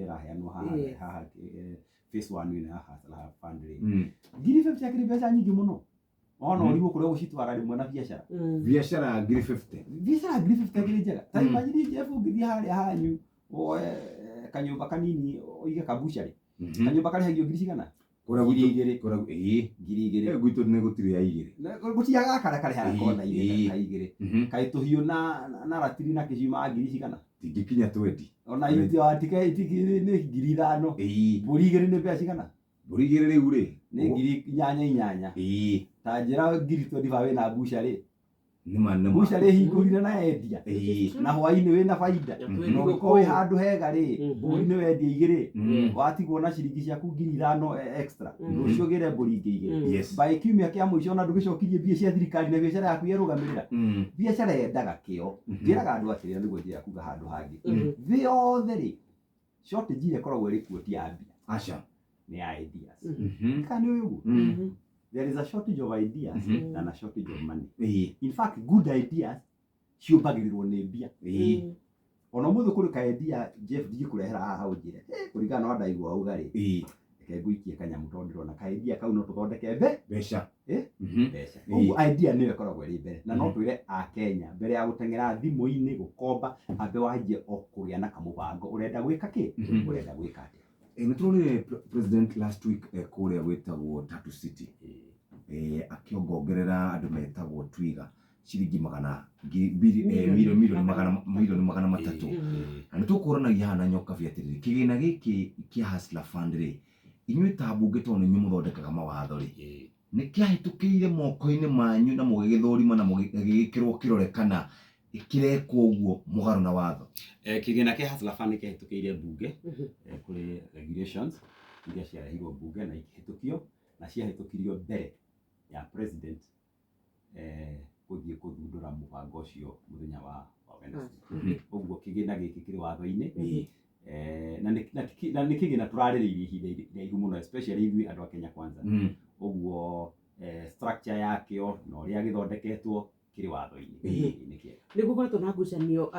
iraheanwo haha phase 1 ina haha fund rate ngiri 50 akiri mbeca nyingi muno ona urigo kuria gucitwara rimwe na biashara ngiri 50 biashara ngiri 50 akiri njega ta imagine Jeff ngithia haria hanyu kanyumba kanini oige kabuchari kanyumba kari hagio ngiri cigana ngiri igiri gwitu ne gutiri ya igiri gutiaga kare hara kona igiri kai tuhiu na ratiri na kicima ngiri cigana tingikinya 20 ona yuti wa tike itikiri ni ngiri 5 mburi igiri ni mbeca cigana mburi igiri riu ri ni ngiri 8 ta njira ngiri 25 na buchari buchari hingurire na endia na hwaini wina faida no ko handu hega ri mburi ni wendia igiri watigwo na ciringi ciaku ngiri 5 extra rucio gire mburi igiri by kiumia kia muico na ndugicokirie mbia cia thirikari na biashara yaku yerugamirira biashara yendaga kio njiraga andu atiri niguo njira kuga handu hangi thi yothe ri shortage ile koragwo ri kuo ti ambia acha ni ideas kana uyu there is a shortage of ideas and a shortage of money. In fact, good ideas ciumbagirwo ni mbia. Ona muthu kuri ka idea Jeff digi kurehera haha ujire. Kurigana na ndaigwa ugari. Reke nguikie kanyamu tondu ndona ka idea kau no tuthondeke mbeca. Mbeca. Ugu idea niyo ikoragwo ri mbere. Na no twire a Kenya mbere ya gutengera thimu-ini gukomba ambe wajie okuria na kamubango urenda gwika ki? Urenda gwika atia? Nitulire president last week kuria gwetagwo Tatu City akiongongerera andu metagwo Twiga ciringi milioni magana matatu na nitukuranagia hana nyoka biatiriri kigina giki kia Hustler Fund ri inyuĩ ta mbunge to nĩ muthondekaga mawatho ri nĩ kĩahĩtũkĩire moko-inĩ manyu na mũgĩgĩthũrima na mũgĩgĩkĩrwo kĩrore kana ikirekwo uguo mugaru na watho kigina kia Hustler Fund kĩahĩtũkĩire mbunge kuri regulations iria ciarehirwo mbunge na ikĩhĩtũkio na ciahĩtũkirio mbere ya president gũthiĩ kũthundũra mũbango ũcio mũthenya wa Wednesday uguo kigina gĩkĩ kĩrĩ watho-inĩ na nĩ kigina tũrarĩrĩirie ihinda iraihu mũno especially ithuĩ andũ a Kenya Kwanza uguo structure yakĩo na ũrĩa gĩthondeketwo kĩrĩ watho-inĩ nĩ kĩega nĩ gũkoretwo na ngucanio